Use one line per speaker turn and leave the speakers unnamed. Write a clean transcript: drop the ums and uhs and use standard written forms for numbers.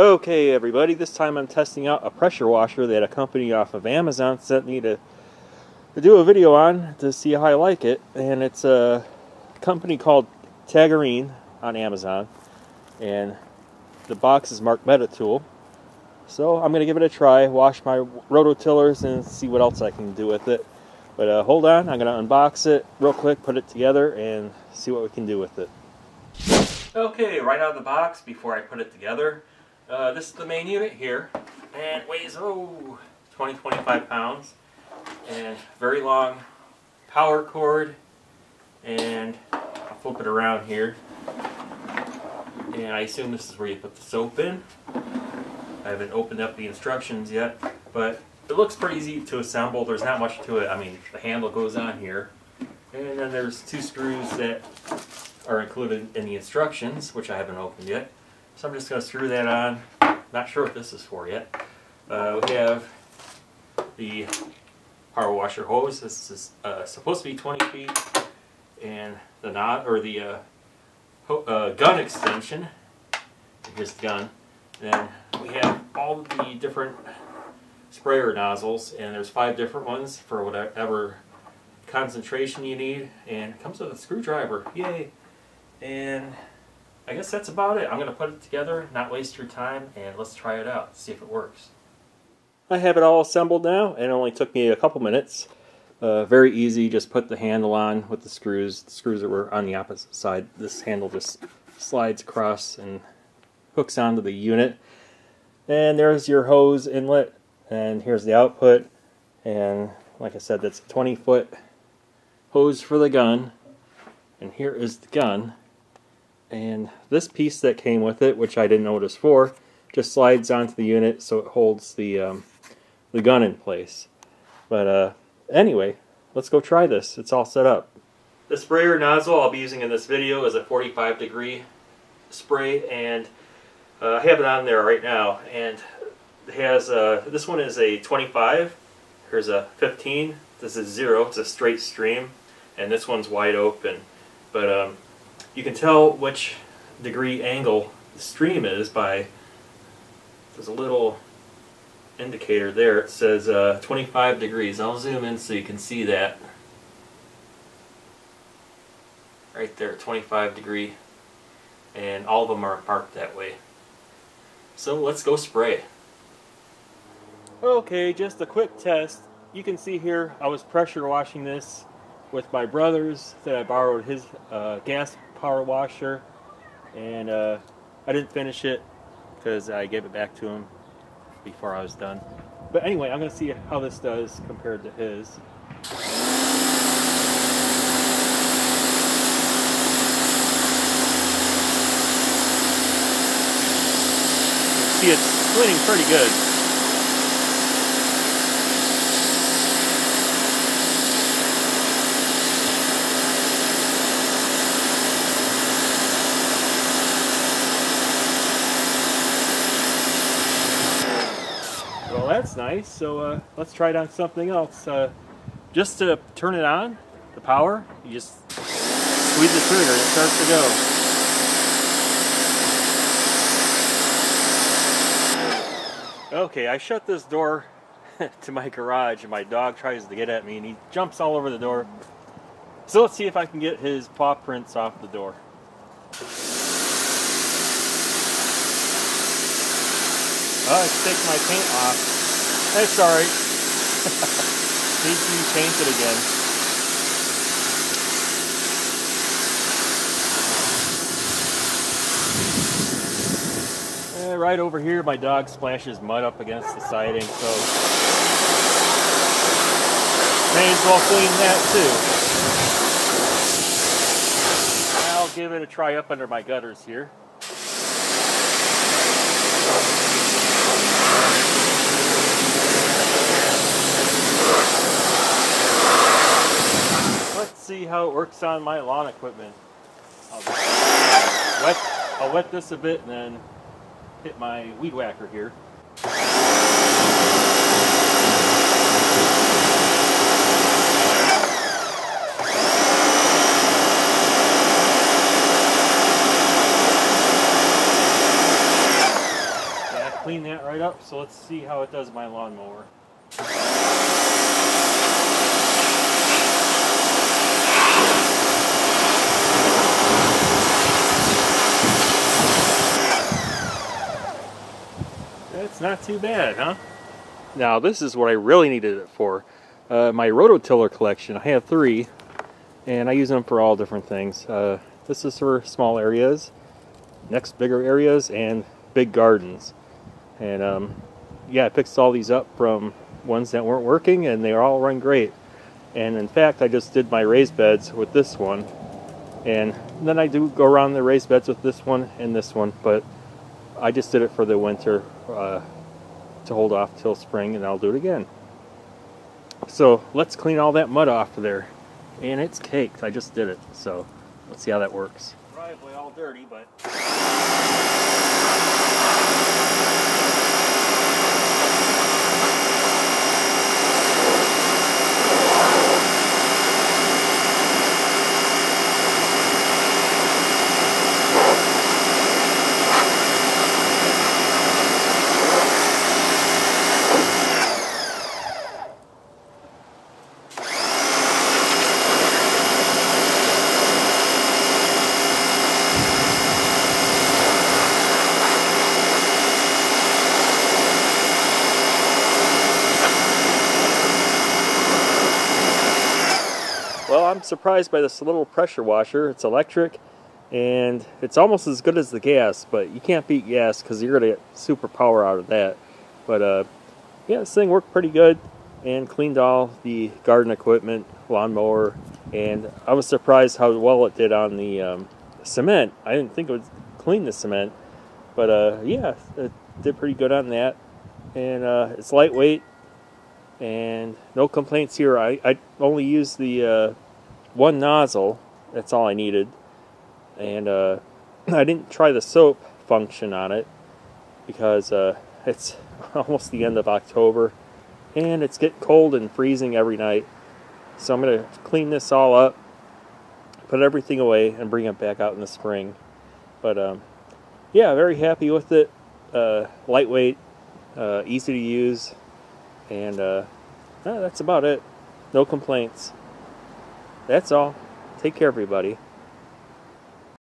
Okay everybody, this time I'm testing out a pressure washer that a company off of Amazon sent me to do a video on to see how I like it. And it's a company called Tagorine on Amazon, and the box is marked Metatool. So I'm going to give it a try, wash my Rototillers and see what else I can do with it. But hold on, I'm going to unbox it real quick, put it together, and see what we can do with it. Okay, right out of the box, before I put it together, this is the main unit here, and it weighs 20-25 pounds, and very long power cord, and I'll flip it around here, and I assume this is where you put the soap in. I haven't opened up the instructions yet, but it looks pretty easy to assemble. There's not much to it. I mean, the handle goes on here, and then there's two screws that are included in the instructions, which I haven't opened yet. So I'm just going to screw that on. Not sure what this is for yet. We have the power washer hose. This is supposed to be 20 feet, and the gun extension. Here's the gun. Then we have all the different sprayer nozzles, and there's 5 different ones for whatever concentration you need, and it comes with a screwdriver. Yay! And I guess that's about it. I'm going to put it together, not waste your time, and let's try it out, see if it works. I have it all assembled now, and it only took me a couple minutes. Very easy, just put the handle on with the screws. The screws that were on the opposite side. This handle just slides across and hooks onto the unit. And there's your hose inlet, and here's the output. And like I said, that's a 20-foot hose for the gun. And here is the gun. And this piece that came with it, which I didn't notice for, just slides onto the unit so it holds the gun in place. But anyway, let's go try this. It's all set up. The sprayer nozzle I'll be using in this video is a 45-degree spray, and I have it on there right now. And it has this one is a 25. Here's a 15. This is 0. It's a straight stream, and this one's wide open. But you can tell which degree angle the stream is by, there's a little indicator there. It says 25 degrees. I'll zoom in so you can see that. Right there, 25 degree. And all of them are marked that way. So let's go spray. Okay, just a quick test. You can see here I was pressure washing this with my brother's that I borrowed his gas power washer, and I didn't finish it because I gave it back to him before I was done. But anyway, I'm going to see how this does compared to his. You can see it's cleaning pretty good. Well, that's nice. So let's try it on something else. Just to turn it on, the power, you just squeeze the trigger and it starts to go. Okay, I shut this door to my garage, and my dog tries to get at me, and he jumps all over the door. So let's see if I can get his paw prints off the door. Oh, it's taking my paint off. That's alright. Needs to be painted again. Right over here, my dog splashes mud up against the siding, so may as well clean that too. I'll give it a try up under my gutters here. Let's see how it works on my lawn equipment. I'll wet this a bit and then hit my weed whacker here. So let's see how it does my lawnmower. It's not too bad, huh? Now this is what I really needed it for. My Rototiller collection. I have 3, and I use them for all different things. This is for small areas, next bigger areas, and big gardens. And yeah, I fixed all these up from ones that weren't working, and they all run great. And in fact, I just did my raised beds with this one, and then I do go around the raised beds with this one and this one, but I just did it for the winter to hold off till spring, and I'll do it again. So let's clean all that mud off of there. And it's caked. I just did it. So let's see how that works. Driveway all dirty, but well, I'm surprised by this little pressure washer. It's electric, and it's almost as good as the gas, but you can't beat gas because you're going to get super power out of that. But yeah, this thing worked pretty good and cleaned all the garden equipment, lawnmower, and I was surprised how well it did on the cement. I didn't think it would clean the cement, but yeah, it did pretty good on that. And it's lightweight, and no complaints here. I only used the one nozzle. That's all I needed. And I didn't try the soap function on it because it's almost the end of October, and it's getting cold and freezing every night. So I'm going to clean this all up, put everything away, and bring it back out in the spring. But yeah, very happy with it. Lightweight, easy to use, and that's about it. No complaints. That's all. Take care, everybody.